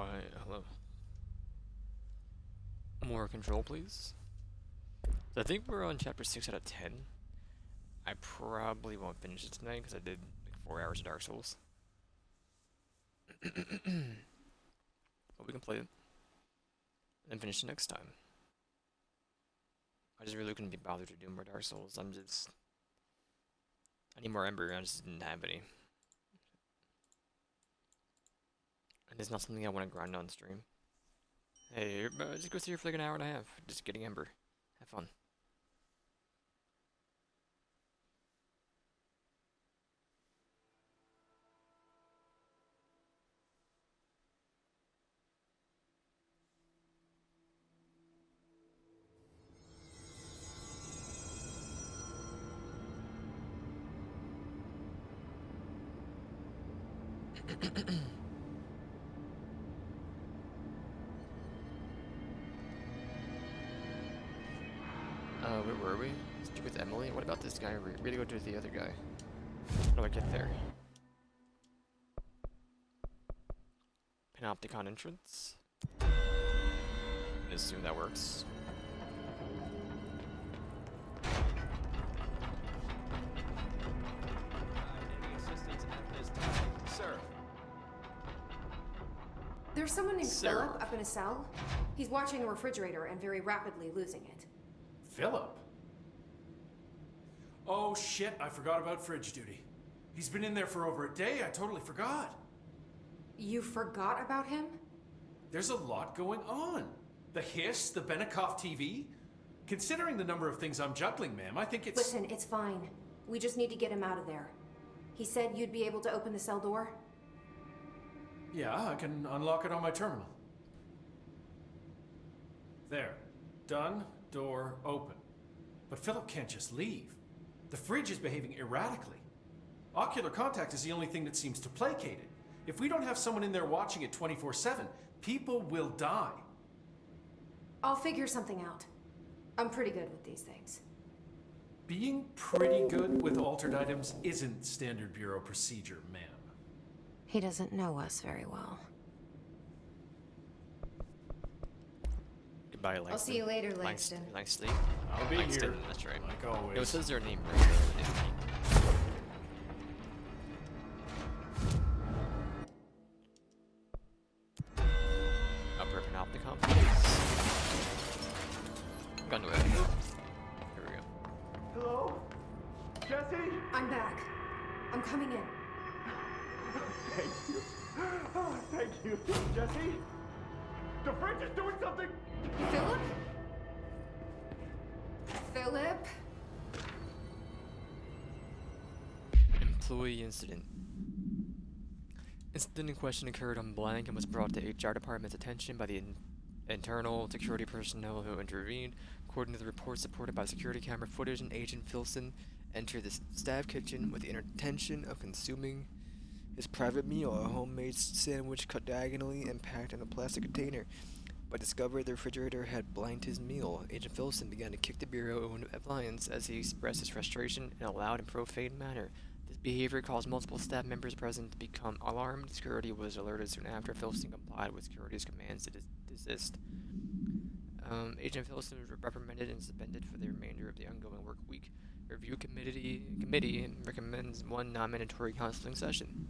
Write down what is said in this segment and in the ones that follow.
Why, hello. More control, please. So I think we're on chapter 6 out of 10. I probably won't finish it tonight because I did like 4 hours of Dark Souls. But we can play it and finish it next time. I just really couldn't be bothered to do more Dark Souls. I need more Ember, I just didn't have any. And it's not something I want to grind on stream. Hey, just go sit here for like an hour and a half, just getting Ember. Have fun. Where were we? Stick with Emily? What about this guy? We're gonna go to the other guy. How do I get there? Panopticon entrance? I assume that works. Any assistance at this time, sir? There's someone named Sarah. Philip up in a cell. He's watching a refrigerator and very rapidly losing it. Philip? Oh shit, I forgot about fridge duty. He's been in there for over a day, I totally forgot. You forgot about him? There's a lot going on. The hiss, the Benikoff TV. Considering the number of things I'm juggling, ma'am, I think it's... Listen, it's fine. We just need to get him out of there. He said you'd be able to open the cell door? Yeah, I can unlock it on my terminal. There. Done. Door open. But Philip can't just leave. The fridge is behaving erratically. Ocular contact is the only thing that seems to placate it. If we don't have someone in there watching it 24/7, people will die. I'll figure something out. I'm pretty good with these things. Being pretty good with altered items isn't standard bureau procedure, ma'am. He doesn't know us very well. Goodbye, Langston. I'll see you later, Langston. Langston. I'll be Langston, here, that's right. like always. It says their name right there. Upper Panopticon, please. Gun away. Here we go. Hello? Jesse? I'm back. I'm coming in. Thank you. Oh, thank you. Jesse? The fridge is doing something! Philip? Philip? Employee incident. Incident in question occurred on blank and was brought to HR department's attention by the internal security personnel who intervened. According to the report supported by security camera footage, and Agent Filson entered the staff kitchen with the intention of consuming his private meal, a homemade sandwich cut diagonally and packed in a plastic container, but discovered the refrigerator had blanked his meal. Agent Filson began to kick the bureau into appliance as he expressed his frustration in a loud and profane manner. This behavior caused multiple staff members present to become alarmed. Security was alerted soon after. Filson complied with security's commands to desist. Agent Filson was reprimanded and suspended for the remainder of the ongoing work week. Review committee recommends one non-mandatory counseling session.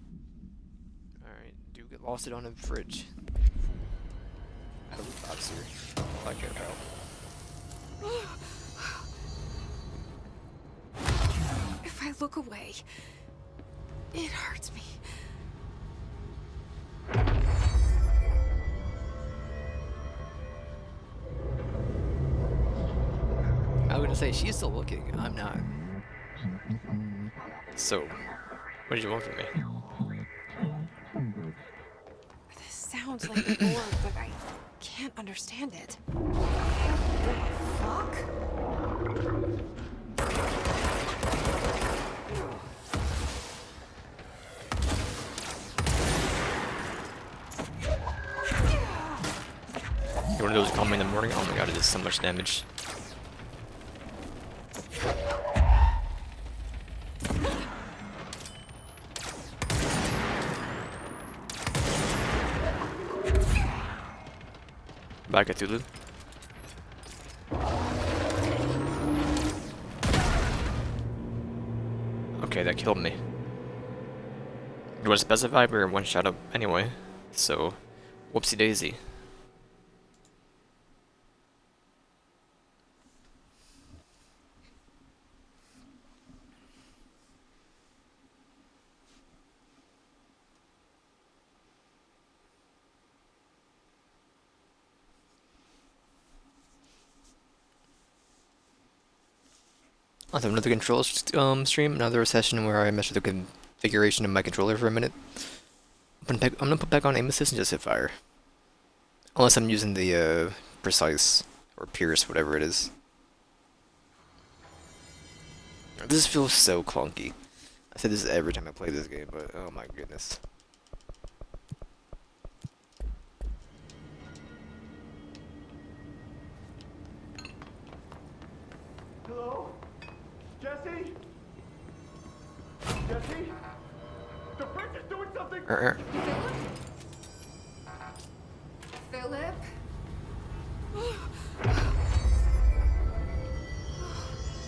Alright, do get lost it on a fridge. I have a loot box here. All I care about. If I look away, it hurts me. I would say she's still looking. I'm not. So, what did you want from me? This sounds like a door, but I can't understand it. Fuck? You one of those call me in the morning? Oh my god, it does so much damage. Bye, Cthulhu. Okay, that killed me. It was specified we were one shot up anyway, so whoopsie daisy. I'll have another control stream, another session where I mess with the configuration of my controller for a minute. I'm gonna put back on aim assist and just hit fire. Unless I'm using the precise or pierce, whatever it is. This feels so clunky. I say this every time I play this game, but oh my goodness. Hello? Jesse? Jesse? The fridge is doing something! Philip? Philip?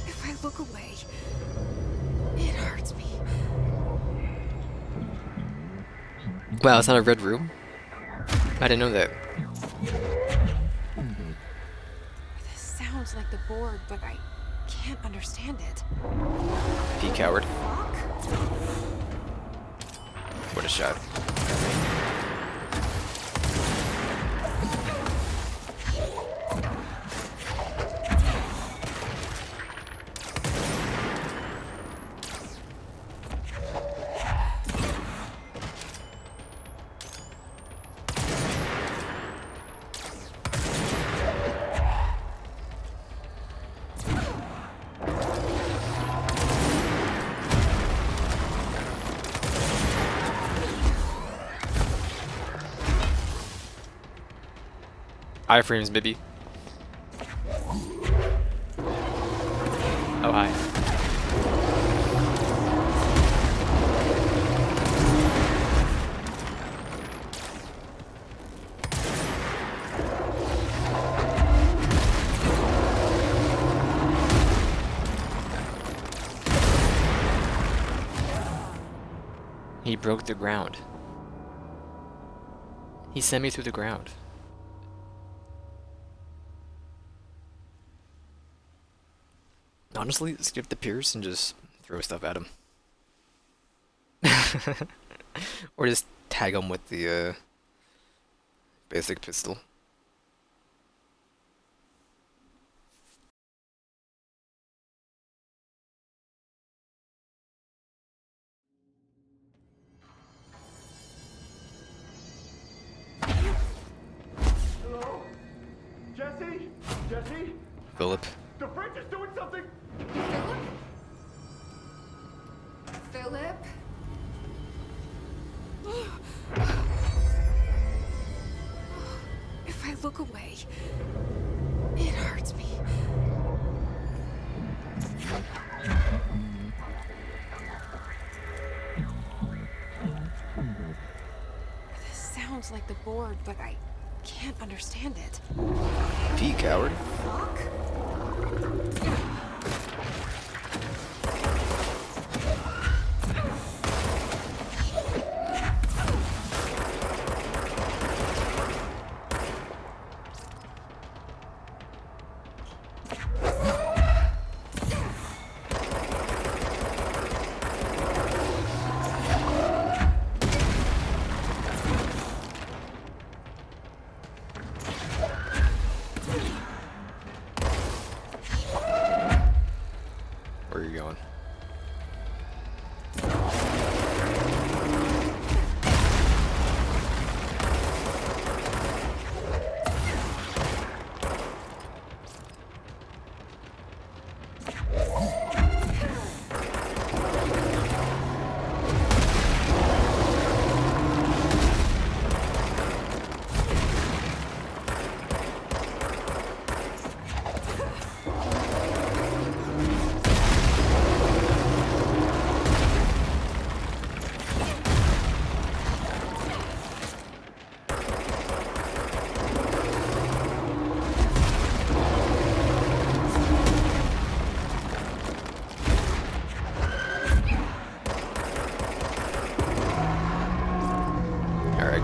If I look away, it hurts me. Wow, it's not a red room? I didn't know that. This sounds like the board, but I can't understand it. P coward. Fuck? What a shot. Iframes, baby. Oh, hi. He broke the ground. He sent me through the ground. Honestly, skip the pierce and just throw stuff at him. Or just tag him with the basic pistol. Hello? Jesse? Jesse? Philip. The fridge is doing something! Philip? Philip? If I look away, it hurts me. This sounds like the board, but I can't understand it. P coward. Fuck?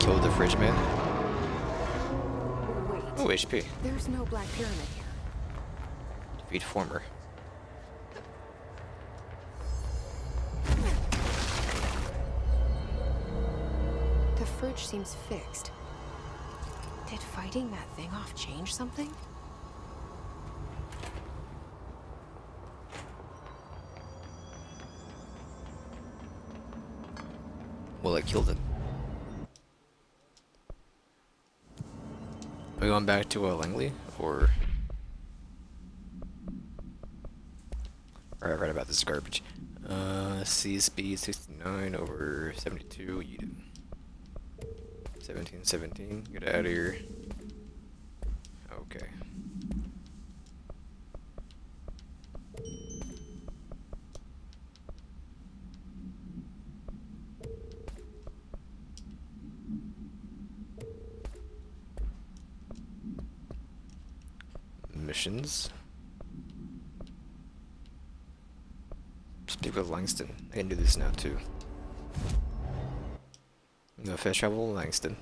killed the fridge man? Wait. Oh, HP. There's no Black Pyramid here. Defeat former. The fridge seems fixed. Did fighting that thing off change something? Well, it killed it. Are we going back to Langley, or? Alright, right about this garbage. C speed 69 over 72. Eat it. 17, get out of here. Okay. Missions. Speak with Langston. I can do this now too. No fast travel, Langston.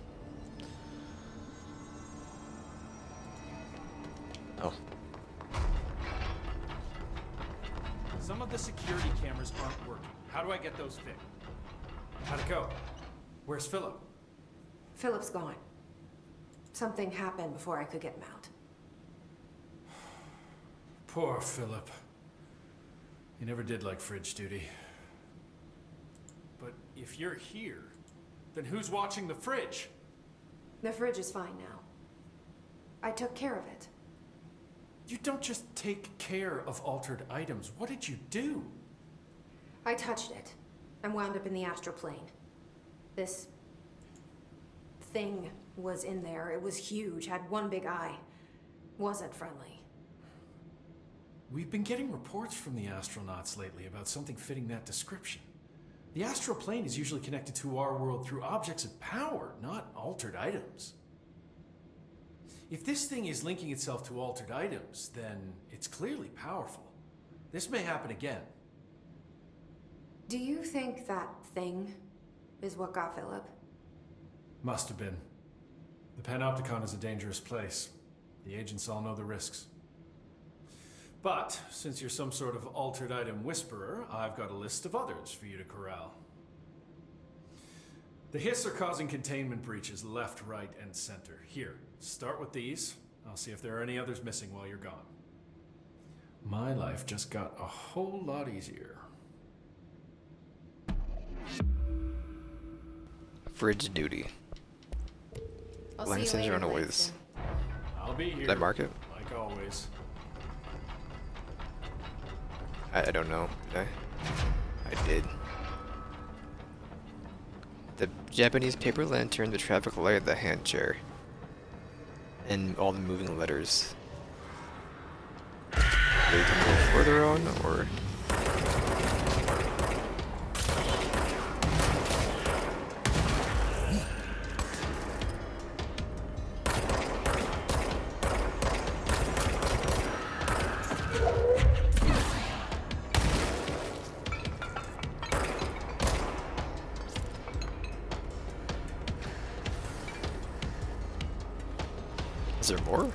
Oh. Some of the security cameras aren't working. How do I get those fixed? How'd it go? Where's Philip? Philip's gone. Something happened before I could get him out. Poor Philip. He never did like fridge duty. But if you're here, then who's watching the fridge? The fridge is fine now. I took care of it. You don't just take care of altered items. What did you do? I touched it and wound up in the astral plane. This thing was in there. It was huge, had one big eye. Wasn't friendly. We've been getting reports from the astronauts lately about something fitting that description. The astral plane is usually connected to our world through objects of power, not altered items. If this thing is linking itself to altered items, then it's clearly powerful. This may happen again. Do you think that thing is what got Philip? Must have been. The Panopticon is a dangerous place. The agents all know the risks. But, since you're some sort of altered item whisperer, I've got a list of others for you to corral. The Hiss are causing containment breaches left, right, and center. Here, start with these. I'll see if there are any others missing while you're gone. My life just got a whole lot easier. Fridge duty. I'll see you Langston's later, runaways. Langston. I'll be here. Did I mark it? Like always. I don't know. Did I? I did. The Japanese paper lantern, the traffic light, the hand chair. And all the moving letters. Ready to go further on, or? Is there more?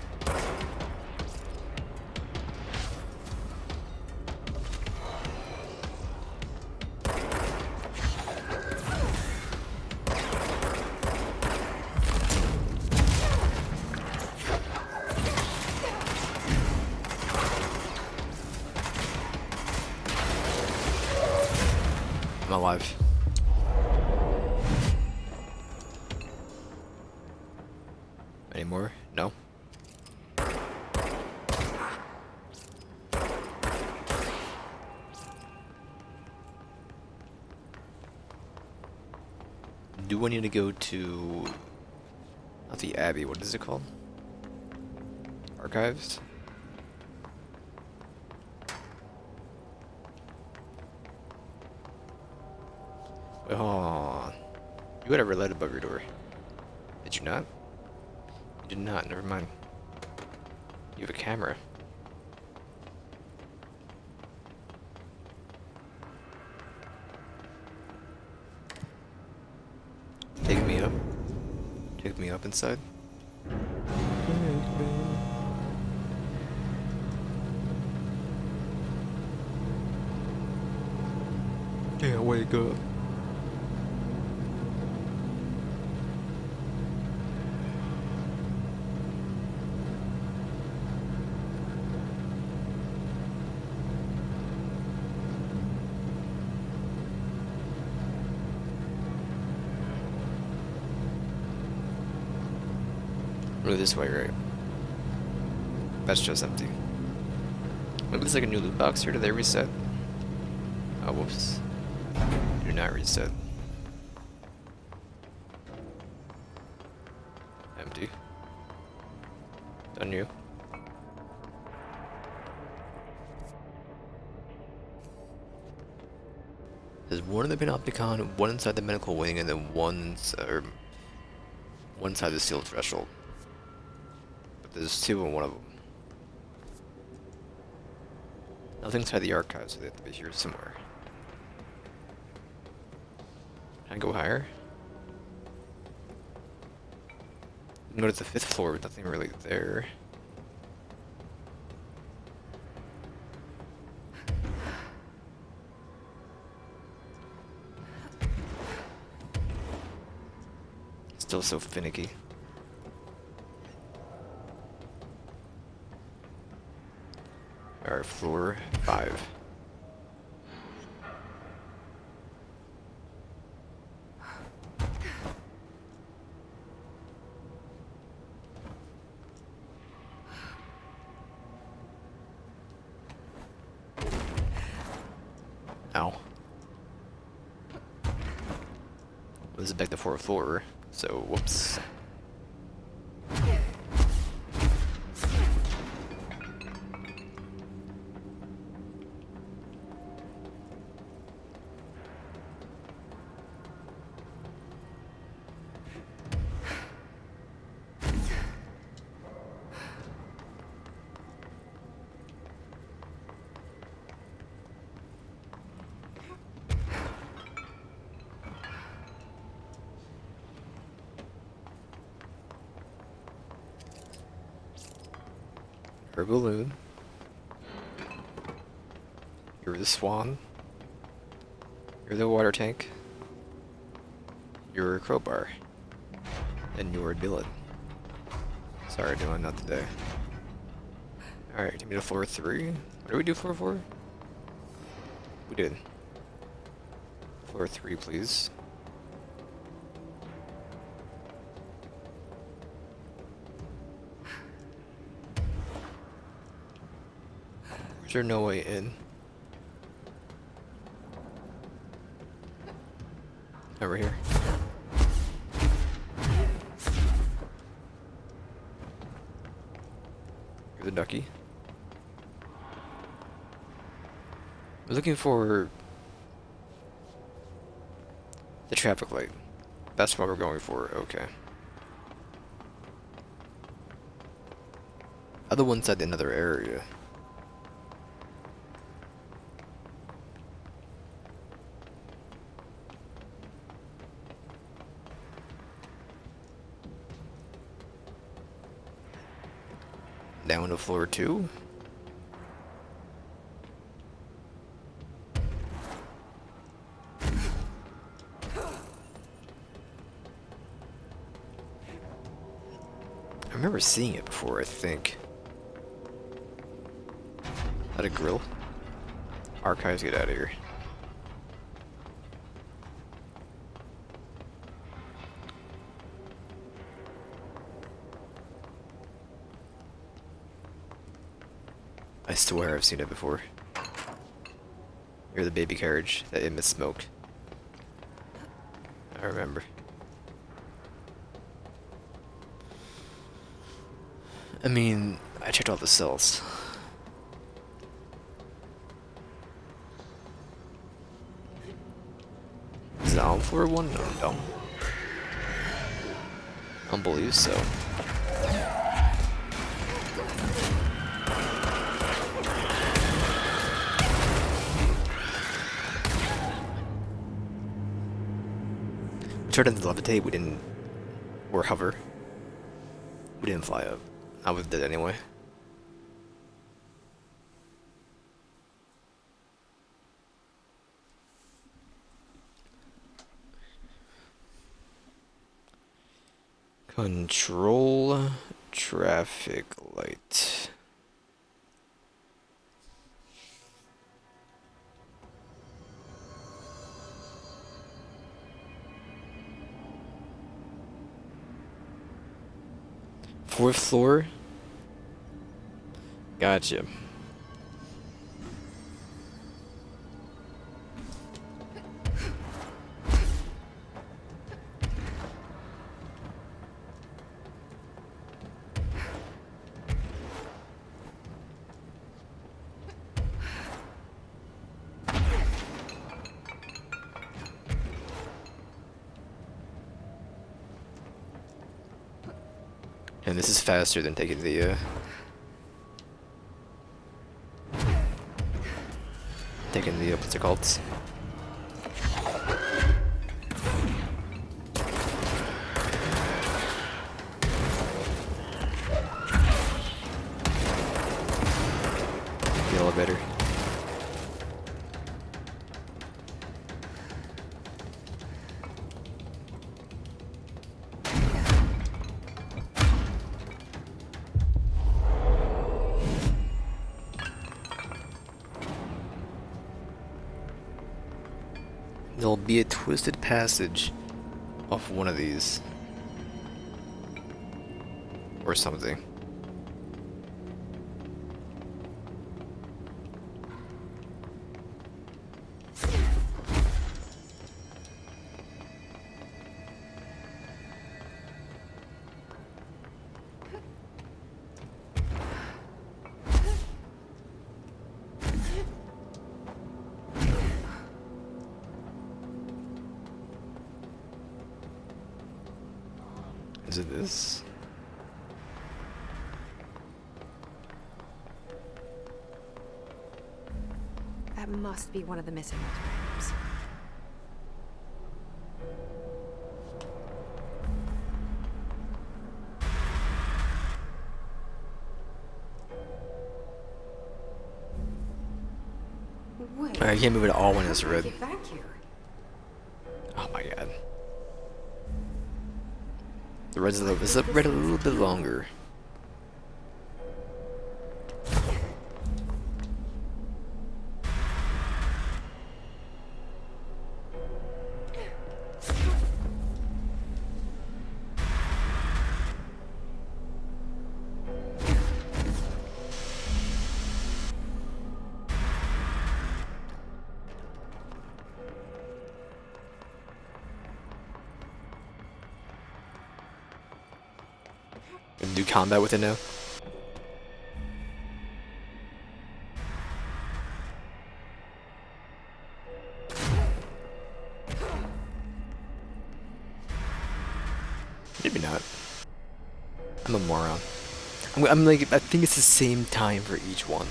I'm alive. Any more? No? Do I need to go to... not the Abbey, what is it called? Archives? Wait, hold on. You had a red light above your door. Did you not? You did not, never mind. You have a camera. Take me up. Pick me up inside. Yeah, wake up. Really this way, right? That's just empty. Maybe there's like a new loot box here. Did they reset? Oh, whoops. Do not reset. Empty. Done you. There's one in the Panopticon, one inside the medical wing, and then one inside the sealed threshold. But there's two in one of them. Nothing inside the archives, so they have to be here somewhere. Can I go higher? You can go to the 5th floor, but nothing really there. Still so finicky. Alright, floor 5. Ow. This is back to 4th floor, so whoops. Her balloon. You're the swan. You're the water tank. You're a crowbar. And you're Dylan. Sorry, Dylan, not today. Alright, give me to floor 3. What did we do floor 4? We did. Floor 3, please. Is there no way in? Over here. You're the ducky. We're looking for the traffic light. That's what we're going for, okay. Other one's at another area. Down to floor 2. I remember seeing it before, I think. Is that a grill? Archives, get out of here. I swear I've seen it before. You're the baby carriage that emits smoke. I remember. I mean, I checked all the cells. Is it on floor 1? No, don't. I don't believe so. We tried to levitate, we didn't Or hover. We didn't fly up. I was dead anyway. Control traffic light. Fourth floor? Gotcha. And this is faster than taking the what's it called? The elevator. There'll be a twisted passage off one of these. Or something. Is it this? That must be one of the missing alternatives. Wait, I can't move it all when it's how did I red. get back here? Oh my god. The red's a little, is the red a little bit longer? Gonna do combat with it now? Maybe not. I'm a moron. I'm like, I think it's the same time for each one.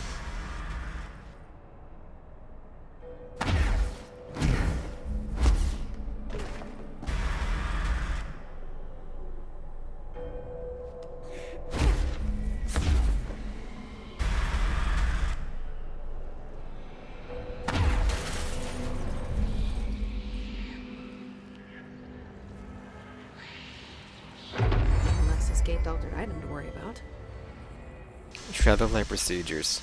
Less escaped altered item to worry about. Traffic light procedures.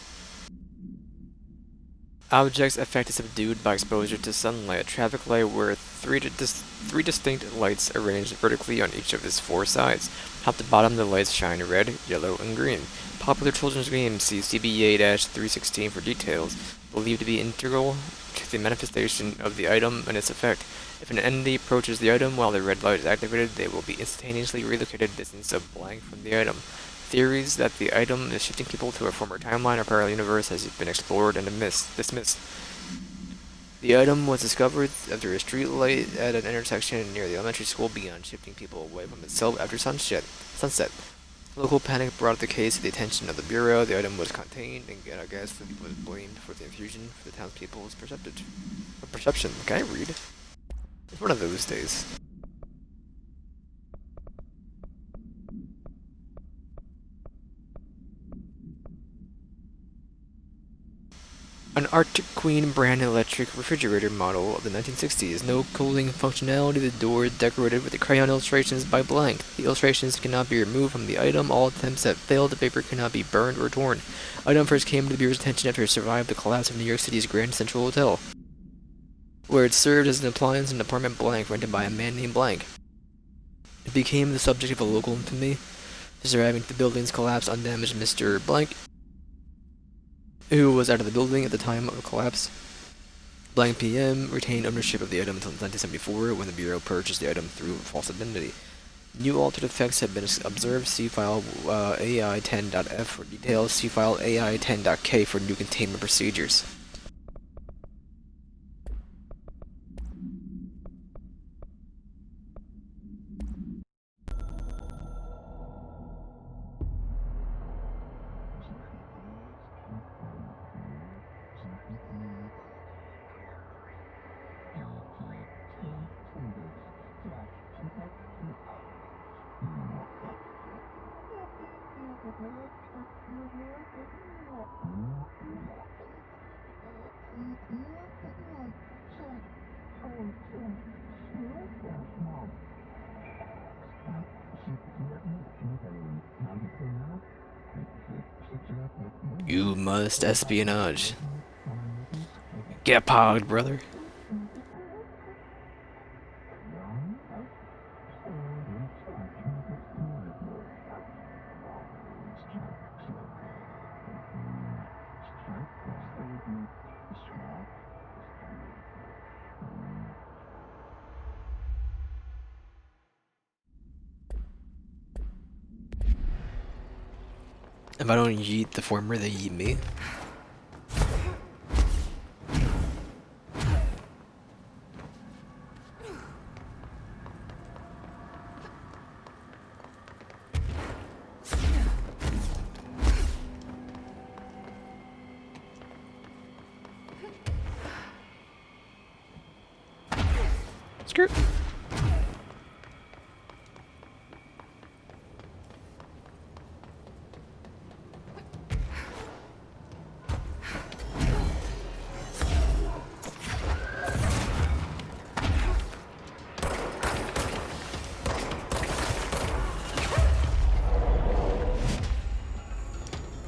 Objects affected subdued by exposure to sunlight. A traffic light were three distinct lights arranged vertically on each of its four sides. Top to bottom, the lights shine red, yellow, and green. Popular children's game, see CBA-316 for details. Believed to be integral to the manifestation of the item and its effect. If an entity approaches the item while the red light is activated, they will be instantaneously relocated a distance of blank from the item. Theories that the item is shifting people to a former timeline or parallel universe has been explored and dismissed. The item was discovered after a street light at an intersection near the elementary school began shifting people away from itself after sunset. Local panic brought the case to the attention of the Bureau. The item was contained, and gas was blamed for the infusion for the townspeople's perception. Can I read? It's one of those days. An Arctic Queen brand electric refrigerator model of the 1960s. No cooling functionality. The door decorated with the crayon illustrations by blank. The illustrations cannot be removed from the item. All attempts that failed, the paper cannot be burned or torn. Item first came to the Bureau's attention after it survived the collapse of New York City's Grand Central Hotel, where it served as an appliance in an apartment blank rented by a man named Blank. It became the subject of a local infamy. Surviving the building's collapse undamaged Mr. Blank, who was out of the building at the time of the collapse. Blank PM retained ownership of the item until 1974, when the Bureau purchased the item through false identity. New altered effects have been observed. See file AI10.f for details. See file AI10.k for new containment procedures. You must espionage. Get pogged, brother. If I don't yeet the former, they yeet me. Skirt.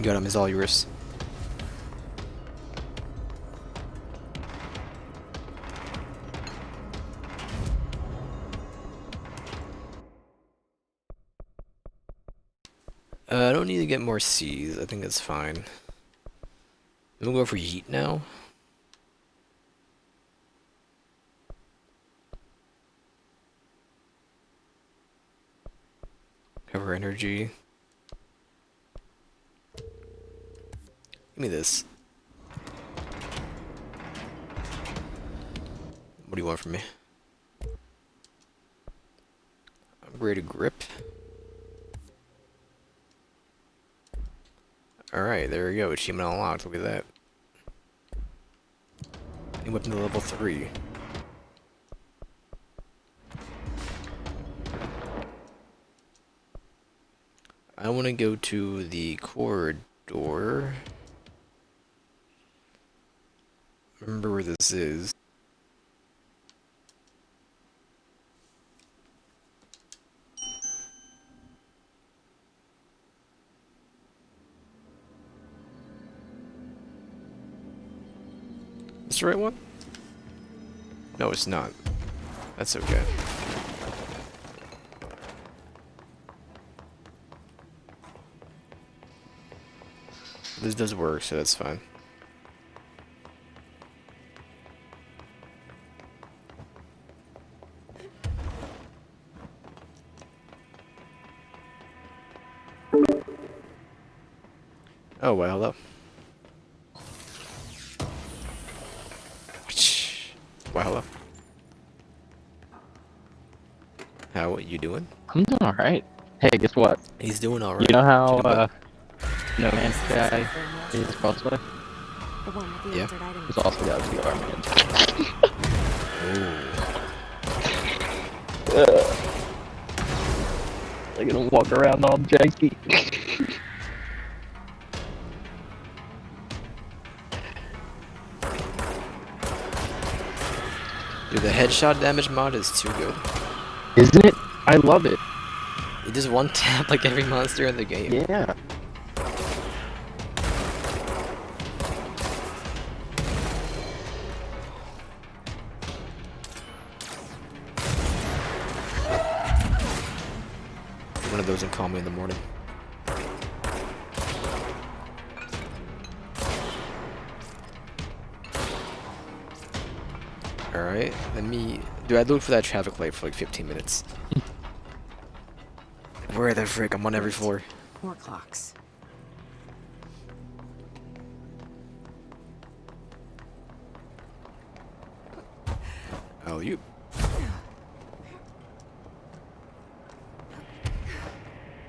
Got him, is all yours. I don't need to get more C's. I think that's fine. We'll go for yeet now. Cover energy. Give me this. What do you want from me? Upgraded grip. Alright, there we go. Achievement unlocked. Look at that. New weapon to level 3. I want to go to the corridor. Remember where this is. Is this the right one? No, it's not. That's okay. This does work, so that's fine. Oh, well, hello. Well, hello. How are you doing? I'm doing alright. Hey, guess what? He's doing alright. You know how, Doing what? No Man's Sky is cosplay? The one with the Yeah. altered items. He's also got VR man. They're gonna walk around all janky. Dude, the headshot damage mod is too good. Isn't it? I love it. You just one tap like every monster in the game. Yeah. One of those and call me in the morning. Alright, let me... Dude, I looked for that traffic light for like 15 minutes. Where the frick? I'm on every floor. More clocks. Oh, you.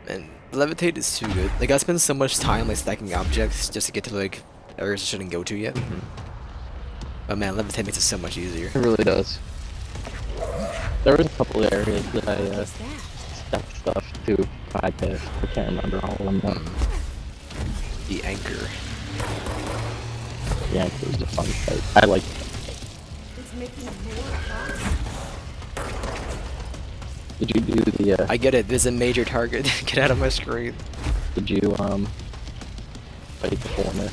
Man, levitate is too good. Like, I spend so much time like stacking objects just to get to like areas I shouldn't go to yet. But man, levitate makes it so much easier. It really does. There was a couple of areas that I What's that? stuck stuff to bypass. I can't remember all of them. But The anchor. yeah, it was a fun fight. I like. It's making more clocks. Did you do the? I get it. There's a major target. Get out of my screen. Did you fight the former?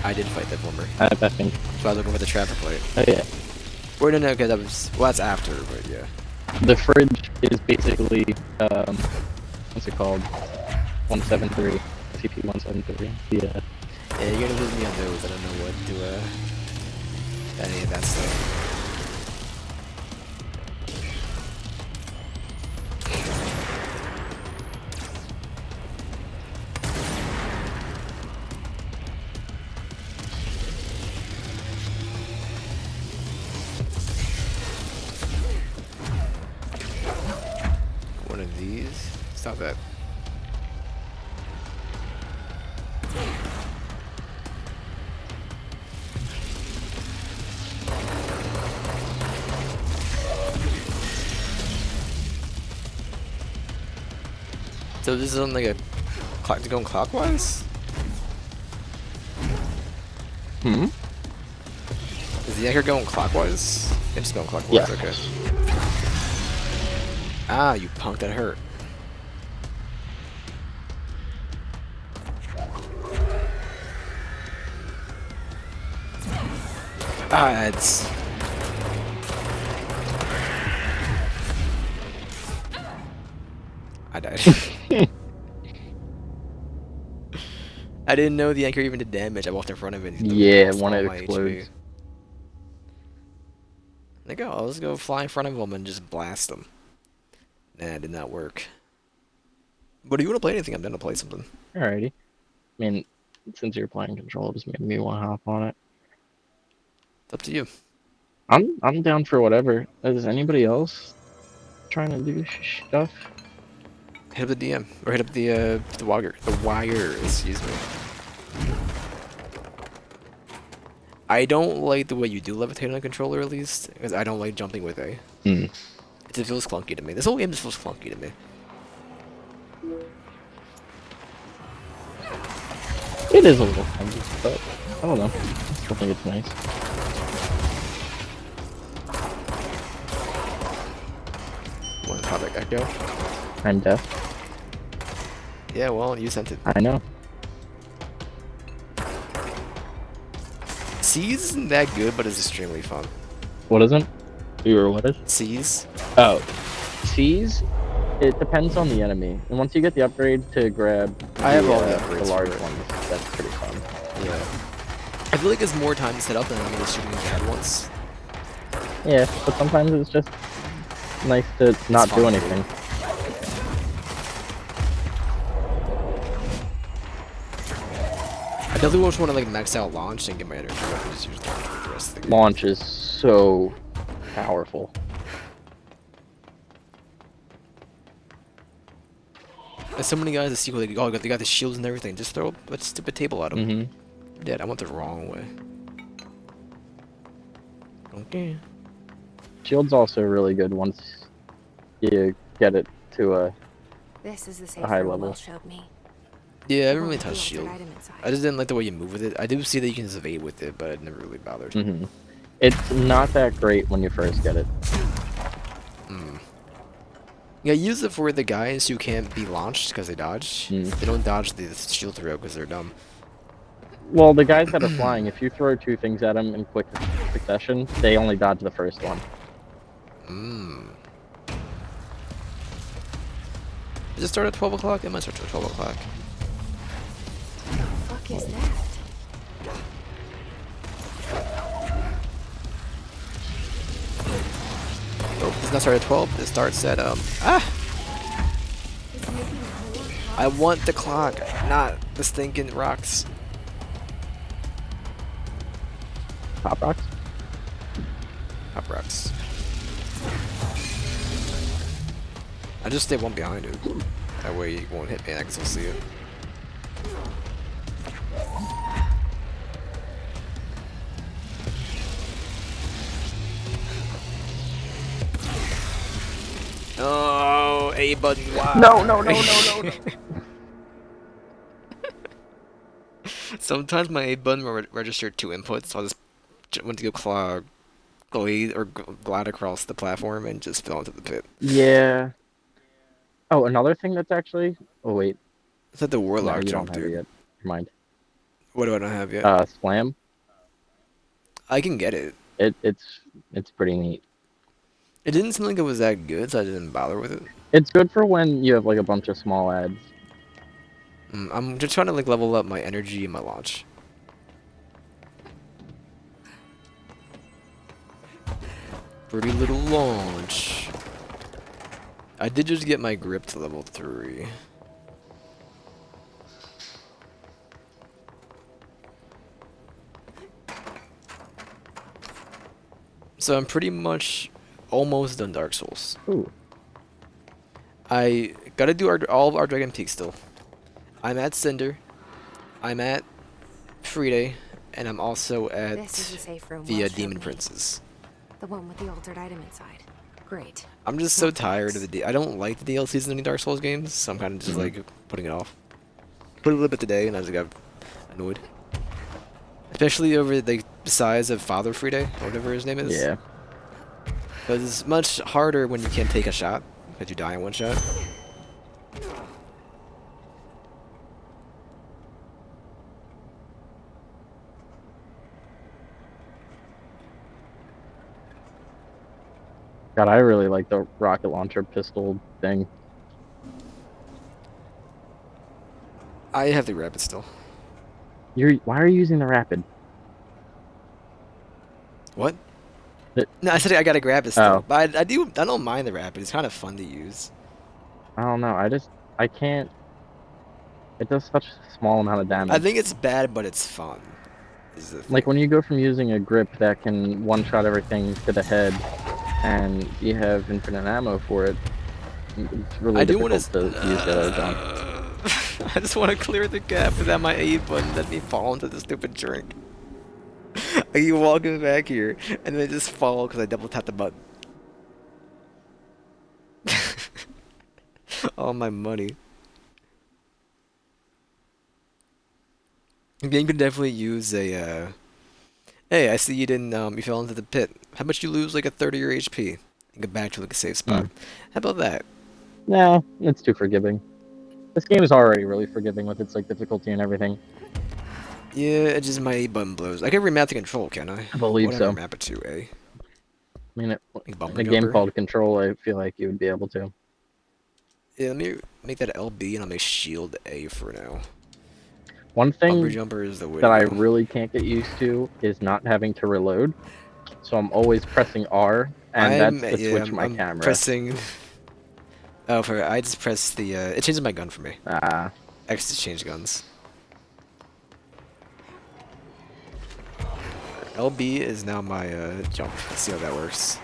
I did fight that former. I think. So I was looking for the traffic light. Oh yeah. Or no, because that was... Well, that's after, but yeah. The fridge is basically what's it called? 173. CP 173. Yeah. Yeah, you're gonna lose me on those. I don't know what to, any of that stuff. One of these. Stop that. So this is on like a clock going clockwise? Hmm. Is the anchor going clockwise? It's going clockwise, Yeah. okay. Ah, you punk, that hurt. Ah, it's... I died. I didn't know the anchor even did damage. I walked in front of it. and Yeah, lost when all it my explodes. HP. Like, oh, let's go fly in front of them and just blast them. Nah, it did not work. But do you want to play anything? I'm down to play something. Alrighty. I mean, since you're playing control, it just made me want to hop on it. It's up to you. I'm down for whatever. Is anybody else trying to do stuff? Hit up the DM or hit up the wire. The wire, excuse me. I don't like the way you do levitate on a controller, at least, because I don't like jumping with A. Hmm. It just feels clunky to me. This whole game just feels clunky to me. It is a little funky, but I don't know. I still think it's nice. One topic echo. I'm deaf. Yeah, well, you sent it. I know. Seas isn't that good, but it's extremely fun. What isn't? You or what is? Seas? Oh. Seas? It depends on the enemy. And once you get the upgrade to grab I have all the upgrades the large for it. ones, that's pretty fun. Yeah. I feel like it's more time to set up than I'm just shooting the bad ones. Yeah, but sometimes it's just nice to not do fun, anything. I definitely just want to like max out launch and get my energy up and just use launch for the rest of the game. Launch is so powerful. There's so many guys that see like, oh, they got the shields and everything. Just throw a stupid table at them. Mm-hmm. Dead. I went the wrong way. Okay. Shield's also really good once you get it to a... This is the safe high room level. Will showed me. Yeah, I haven't Won't really be touched altered shield. item inside. I just didn't like the way you move with it. I do see that you can just evade with it, but it never really bothered. Mm-hmm. It's not that great when you first get it. Yeah, use it for the guys who can't be launched because they dodge. Mm. They don't dodge the shield throw because they're dumb. Well, the guys that are flying, if you throw 2 things at them in quick succession, they only dodge the first one. Does it start at 12 o'clock? It might start at 12 o'clock. What the fuck is that? Nope, it's not start at 12. It starts at It's making a whole I want the clock, not the stinking rocks. Pop rocks? Pop rocks. I just stay one behind it. That way you won't hit me and I can still see it. Oh, A button. Wow. No. Sometimes my A button will register 2 inputs, so I'll just went to go glide across the platform and just fell into the pit. Yeah. Oh, another thing that's actually... Oh, wait. Is that the No, warlock you jump, don't have it dude? yet. Never mind. What do I not have yet? Slam. I can get it. It's pretty neat. It didn't seem like it was that good, so I didn't bother with it. It's good for when you have like a bunch of small ads. I'm just trying to like level up my energy and my launch. Pretty little launch. I did just get my grip to level 3. So I'm pretty much almost done Dark Souls. Ooh. I gotta do all of our Dragon Peak still. I'm at Cinder. I'm at Friday, and I'm also at This is a safe room. the well shown Demon me. Princes. The one with the altered item inside. Great. I'm just so tired of I don't like the DLCs in any Dark Souls games, so I'm kind of just like putting it off. Put a little bit today, and I just got annoyed. Especially over the size of Father Friday, or whatever his name is. Yeah. Because it's much harder when you can't take a shot, because you die in one shot. God, I really like the rocket launcher pistol thing. I have the rapid still. Why are you using the rapid? What? It- No, I said I gotta grab it still. Oh. But I don't mind the rapid. It's kind of fun to use. I don't know. I can't. It does such a small amount of damage. I think it's bad, but it's fun. Is the Like thing. when you go from using a grip that can one-shot everything to the head, and you have infinite ammo for it, it's really I do difficult want to use the other gun. I just want to clear the gap without my A button. Let me fall into the stupid drink. I keep walking back here, and then I just fall because I double tapped the button. All my money. The game could definitely use a. Hey, I see you didn't. You fell into the pit. How about you lose like a third of your HP? And get back to like a safe spot. How about that? No, it's too forgiving. This game is already really forgiving with its like difficulty and everything. Yeah, it just my A button blows. I can remap the control, can I? I believe What do I so. remap it to A. I mean, Like bumper in a game jumper? called Control, I feel like you would be able to. Yeah, let me make that LB and I'll make shield A for now. One Bumper thing jumper is the way that to I go. really can't get used to is not having to reload. So I'm always pressing R, and that's to switch my I'm camera. pressing. Oh, I just press the. It changes my gun for me. Ah, X to change guns. LB is now my jump. Let's see how that works.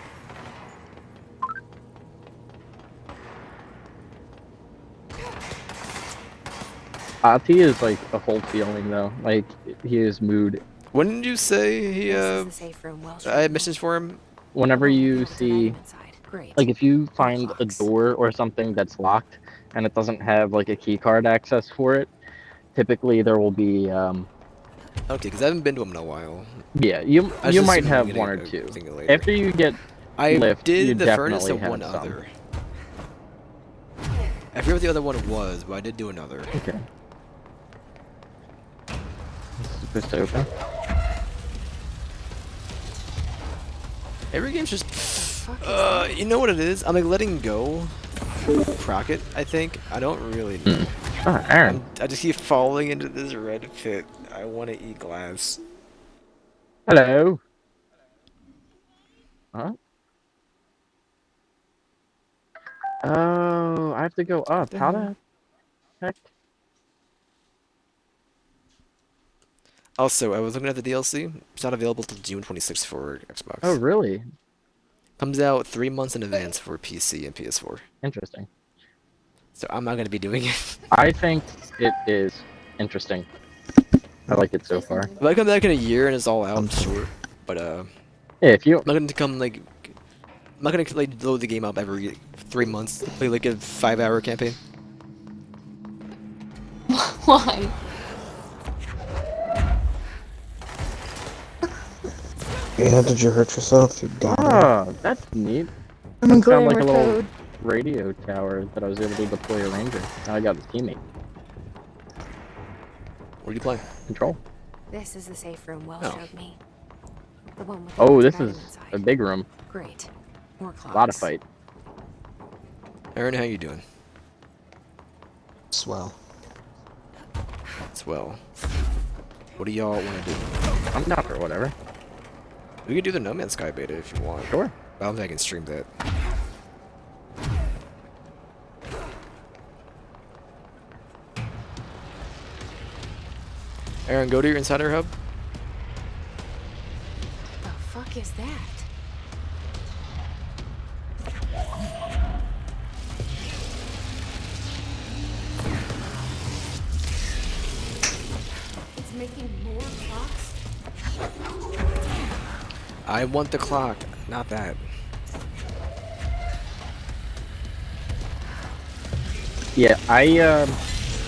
Ati is like a whole feeling though. Like he is mood. When did you say he? This is a safe room. Well shown I had me. missions for him. Whenever The one with you the altered see, item inside. Great. like, if you find a Locks. door or something that's locked and it doesn't have like a key card access for it, typically there will be Okay, because I haven't been to them in a while. Yeah, you I you just might assumed I'm have one or getting two. a thing later. After you get I lift, you did the furnace definitely and one have some. other. I forget what the other one was, but I did do another. Okay. This is supposed to open. Every game's just. fuck is that? You know what it is? I'm like letting go. Proc it, I think. I don't really know. Ah, Aaron. I just keep falling into this red pit. I want to eat glass. Hello. Huh? Oh, I have to go up. How the heck? Also, I was looking at the DLC. It's not available till June 26th for Xbox. Oh, really? Comes out 3 months in advance for PC and PS4. Interesting. So I'm not gonna be doing it. I think it is interesting. I like it so far. If I come back in a year and it's all out, sure. But Yeah, if you I'm not gonna come like. I'm not gonna like load the game up every 3 months. Play like a 5-hour campaign. Why? Yeah, did you hurt yourself? You got it. Oh, that's neat. I'm It sounded like a grammar little code. radio tower that I was able to deploy a ranger. Now I got a teammate. What are you playing? Control. This is the safe room Wells Oh. showed me. The one with the Oh, altered this item is inside. a big room. Great. More clocks. A lot of fight. Aaron, how you doing? Swell. Swell. What do y'all want to do? I'm down for whatever. We could do the No Man's Sky beta if you want. Sure. I don't think I can stream that. Aaron, go to your Insider Hub. The fuck is that? It's making more clocks? I want the clock, not that. Yeah, I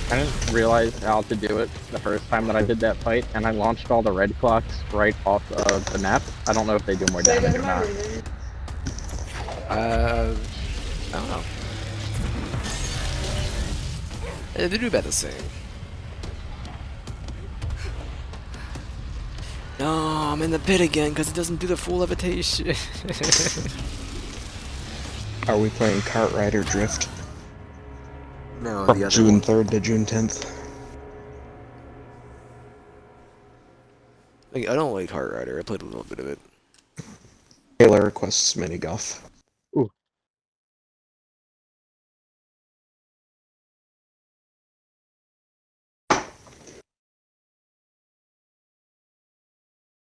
didn't realize how to do it the first time that I did that fight, and I launched all the red clocks right off of the map. I don't know if they do more damage or not. I don't know. They do about the same. No, I'm in the pit again because it doesn't do the full levitation. Are we playing Kart Rider Drift? No, From the other June one. 3rd to June 10th? Like, I don't like Heart Rider. I played a little bit of it. Taylor requests mini golf. Ooh.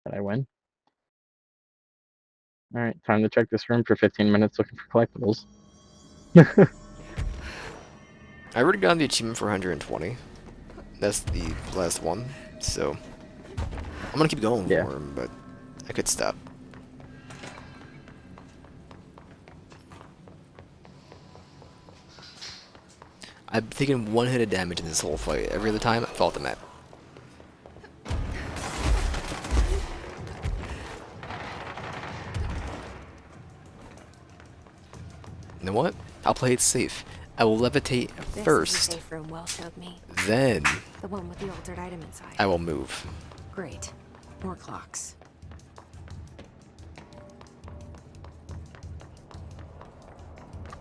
Did I win? Alright, time to check this room for 15 minutes looking for collectibles. I already got the achievement for 120. That's the last one, so I'm gonna keep going Yeah. for him, but I could stop. I've taken one hit of damage in this whole fight. Every other time, I fall off the map. You know what? I'll play it safe. I will levitate This is the first, safe room Wells showed me. then The one with the altered item inside. I will move. Great. More clocks.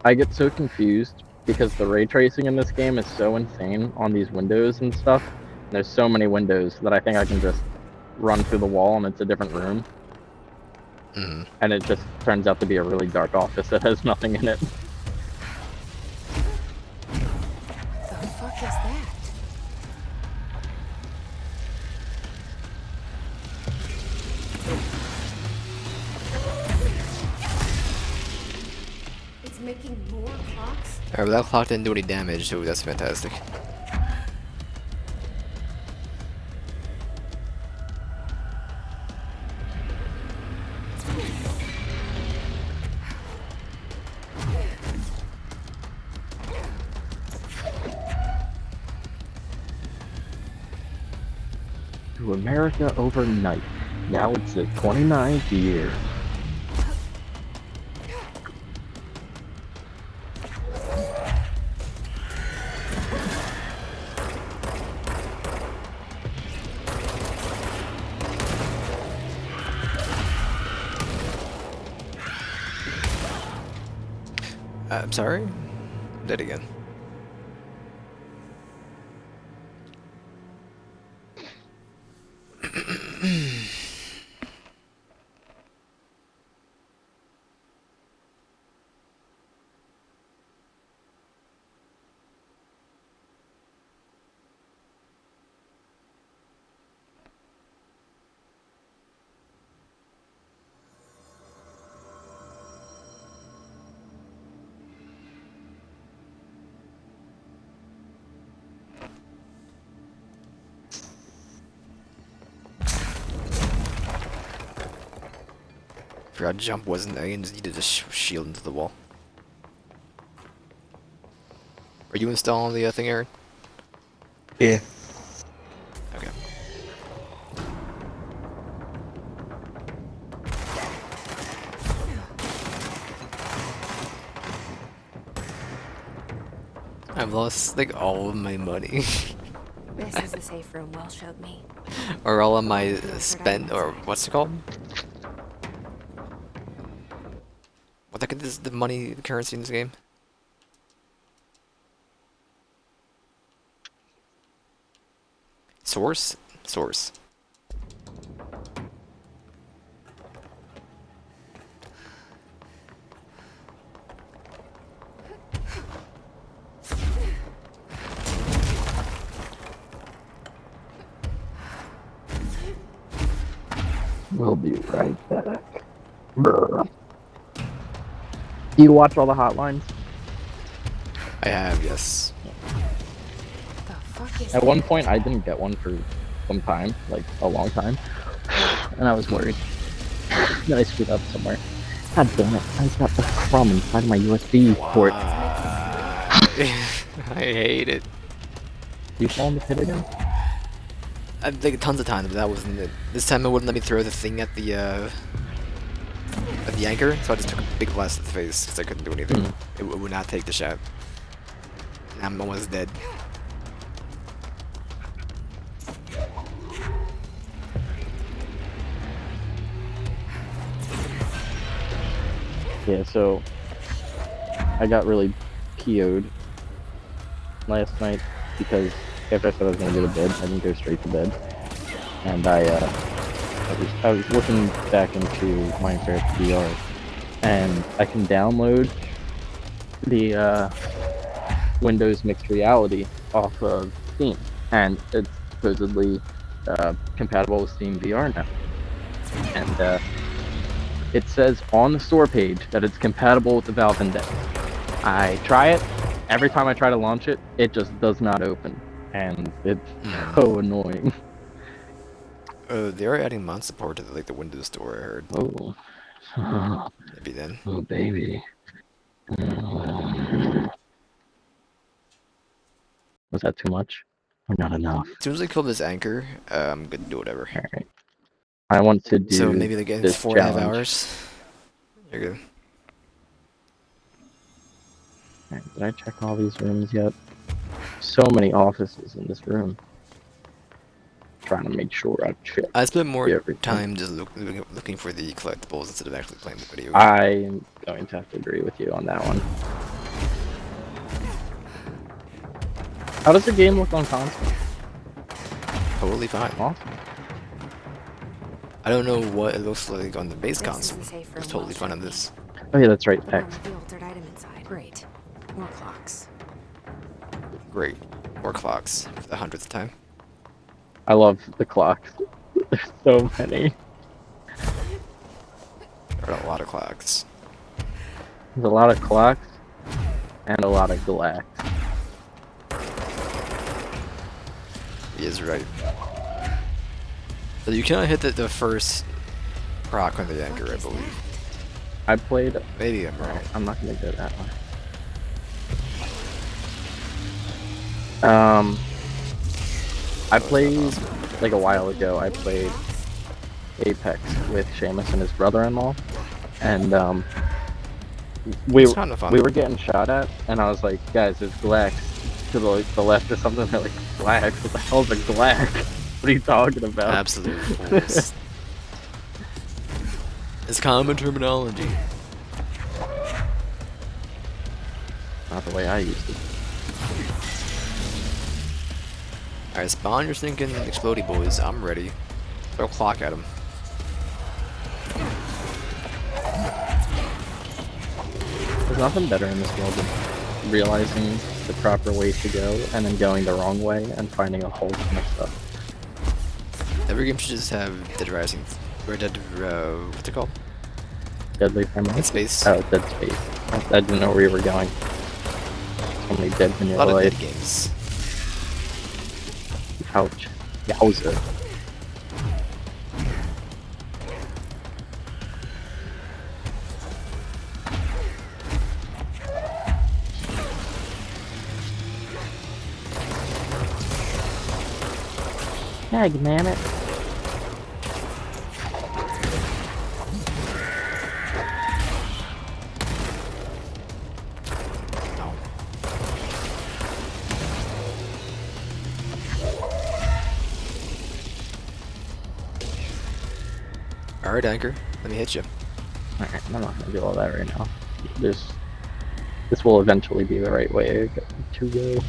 I get so confused because the ray tracing in this game is so insane on these windows and stuff. There's so many windows that I think I can just run through the wall and it's a different room. Hmm. And it just turns out to be a really dark office that has nothing in it. The fuck is that? It's making more clocks? Alright, but that clock didn't do any damage, so that's fantastic. to America overnight. Now it's the 29th year. I'm sorry? Dead again. Forgot jump wasn't I just needed to shield into the wall. Are you installing the thing, Aaron? Yeah. Okay. I've lost like all of my money. This is the safe room Will showed me. Or all of my spent, or what's it called? What the heck is the money, the currency in this game? Source? Source. We'll be right back. Brr. Do you watch all the hotlines? I have, yes. The fuck is At one point, I didn't get one for some time, like a long time, and I was worried that I screwed up somewhere. God damn it! I got the crumb inside of my USB port. I hate it. You fall in the pit again? I think tons of times, but that wasn't it. This time it wouldn't let me throw the thing at the anchor, so I just took a big blast to the face because I couldn't do anything. It would not take the shot. And I'm almost dead. Yeah, so I got really PO'd last night because after I said I was gonna go to bed, I didn't go straight to bed, and I was looking back into Minecraft VR, and I can download the Windows Mixed Reality off of Steam, and it's supposedly compatible with Steam VR now, and it says on the store page that it's compatible with the Valve Index. I try it. Every time I try to launch it, it just does not open. And it's so annoying. They are adding mod support to the Windows Store, I heard. Oh. Maybe then. Oh, baby. Was that too much? Or not enough? As soon as I kill this anchor, I'm good to do whatever. Alright. I want to do So maybe like in this 4.5 challenge. hours. You're good. Alright, did I check all these rooms yet? So many offices in this room. Trying to make sure I check. I spent more everything. time just looking for the collectibles instead of actually playing the video. I'm going to have to agree with you on that one. How does the game look on console? Totally fine. Awesome. I don't know what it looks like on the base This is console. the safe room It's totally Will fine on showed me. this. Oh yeah, that's right. X. The altered item inside. Great. More clocks. Great. More clocks for the 100th time. I love the clocks. There's so many. There are a lot of clocks. There's a lot of clocks and a lot of glax. He is right. So you cannot hit the first proc on the anchor, I believe. I played. Maybe I'm wrong. I'm not gonna go that way. I Oh, it's not played possible. like a while ago. I played Apex with Seamus and his brother-in-law, and we It's kind of fun. we were getting shot at, and I was like, guys, there's Glax to the left or something. They're like, Glax? What the hell's a Glax? What are you talking about? Absolute fools. It's common terminology. Not the way I used it. Alright, spawn your stinking explodey boys. I'm ready. Throw a clock at them. There's nothing better in this world than realizing the proper way to go and then going the wrong way and finding a hole to mess up. Every game should just have Dead Rising, or Dead, what's it called? Deadly Premonition? Dead Space. Oh, Dead Space. I didn't know where you were going. So many dead A vanilla lot of life. dead games. Ouch. Yowza. Dag nabbit. No. Alright, Anchor. Let me hit you. Alright, I'm not gonna do all that right now. This will eventually be the right way to go.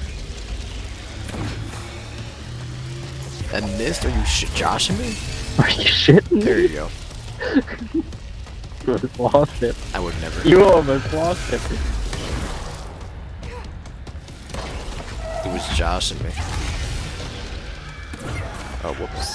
I missed? Are you joshing me? Are you shitting There me? you go. You almost lost it. I would never. You almost lost it. He was joshing me. Oh, whoops.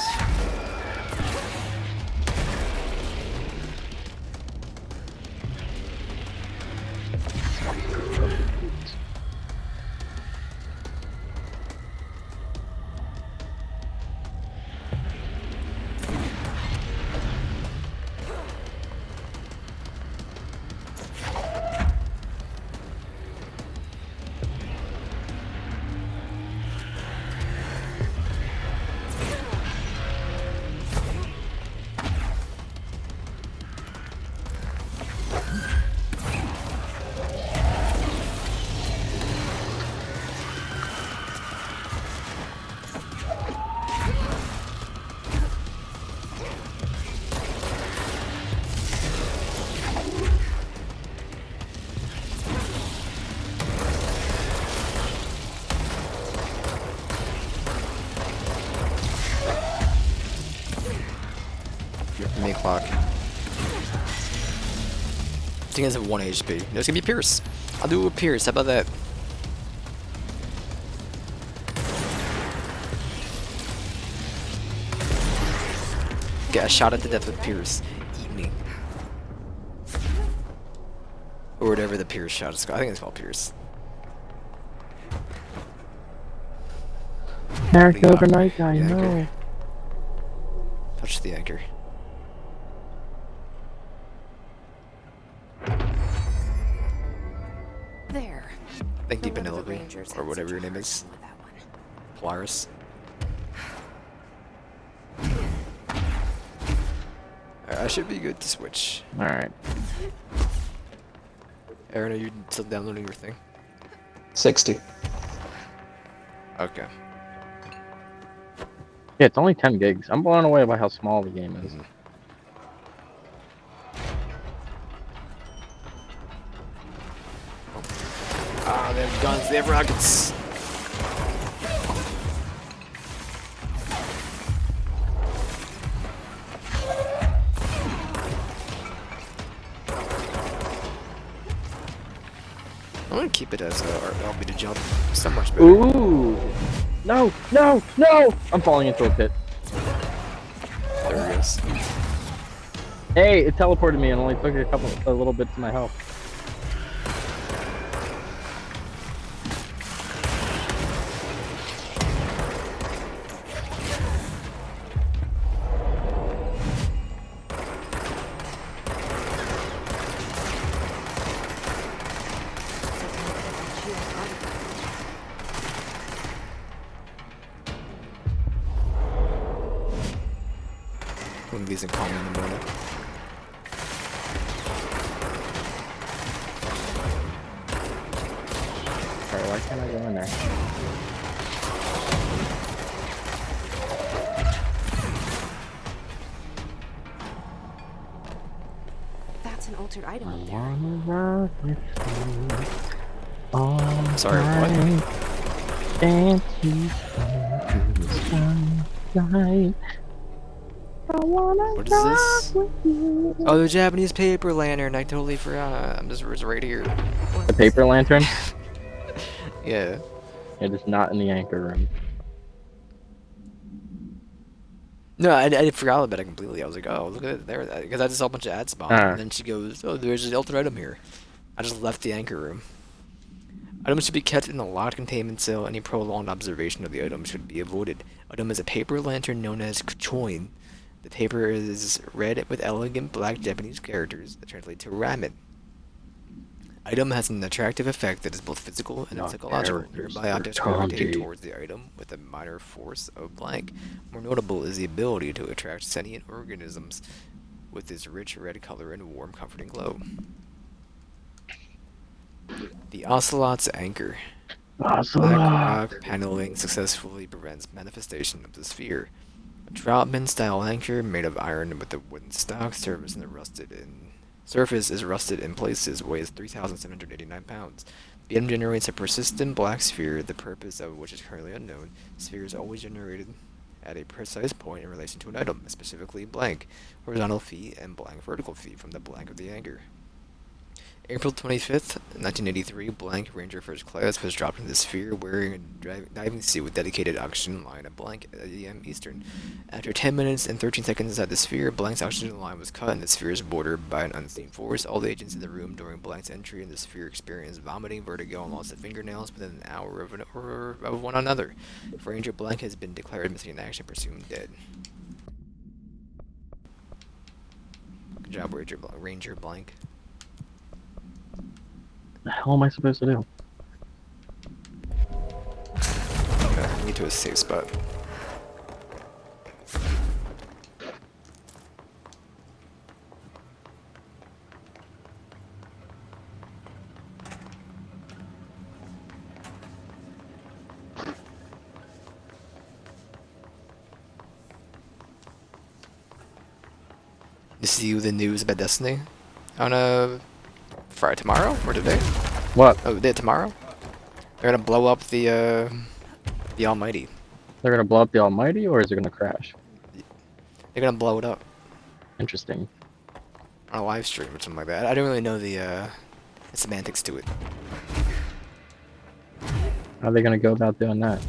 Me clock. Thing is at 1 HP. No, it's gonna be Pierce. I'll do it with Pierce. How about that? Get a shot at the death with Pierce. Eat me. Or whatever the Pierce shot is called. I think it's called Pierce. America Yeah. overnight guy, Yeah, no. okay. Touch the anchor. There. Think No deep wonder the Penelope, Rangers or had whatever such your a name hard is. time with that one. Polaris. Alright, I should be good to switch. Alright. Aaron, are you still downloading your thing? 60. Okay. Yeah, it's only 10 gigs. I'm blown away by how small the game is. Mhm. Ah, they have guns, they have rockets. I'm gonna keep it as a RLB to jump. So much better. Ooh! No! No! No! I'm falling into a pit. There it goes. Hey, it teleported me and only took a little bits of my health. one of these and call me in the morning. Alright, why can't I go in there? That's an altered item up there. Wanna rock with you all Sorry, what? night. Dance you through the sunlight. I wanna What is rock this? with you. Oh, the Japanese paper lantern. I totally forgot. I'm just it's right here. The paper lantern? Yeah. It is not in the anchor room. No, I forgot about it completely. I was like, oh, look at it there. Because I just saw a bunch of ads spawn. And then she goes, oh, there's an altered item here. I just left the anchor room. Items should be kept in a locked containment cell. Any prolonged observation of the item should be avoided. Item is a paper lantern known as kuchoin. The paper is red with elegant black Japanese characters that translate to ramen. Item has an attractive effect that is both physical and psychological. Nearby objects gravitate towards the item with a minor force of blank. More notable is the ability to attract sentient organisms with its rich red color and warm, comforting glow. The Ocelot's Anchor. Black rock paneling successfully prevents manifestation of the sphere. A Troutman-style anchor made of iron with a wooden stock surface is rusted in places, weighs 3,789 pounds. The item generates a persistent black sphere, the purpose of which is currently unknown. The sphere is always generated at a precise point in relation to an item, specifically blank horizontal feet and blank vertical feet from the blank of the anchor. April 25th, 1983, blank Ranger First Class was dropped in the sphere wearing a diving suit with dedicated oxygen line at blank at AM Eastern. After 10 minutes and 13 seconds inside the sphere, blank's oxygen line was cut and the sphere is bordered by an unseen force. All the agents in the room during blank's entry in the sphere experienced vomiting, vertigo, and loss of fingernails within an hour of one another. Ranger Blank has been declared missing in action, presumed dead. Good job, Ranger Blank. What the hell am I supposed to do? Okay, I need to a safe spot. You see the news about Destiny on Friday tomorrow or today? What? Oh, tomorrow? They're gonna blow up the Almighty. They're gonna blow up the Almighty, or is it gonna crash? They're gonna blow it up Interesting. on a live stream or something like that. I don't really know the semantics to it. How are they gonna go about doing that?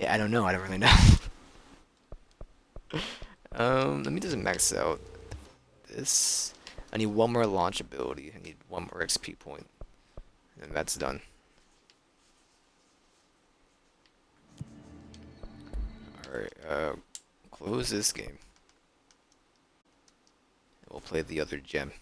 Yeah, I don't know. I don't really know. Let me just max out this. I need one more launch ability. I need one more XP point. And that's done. Alright, close this game. We'll play the other gem.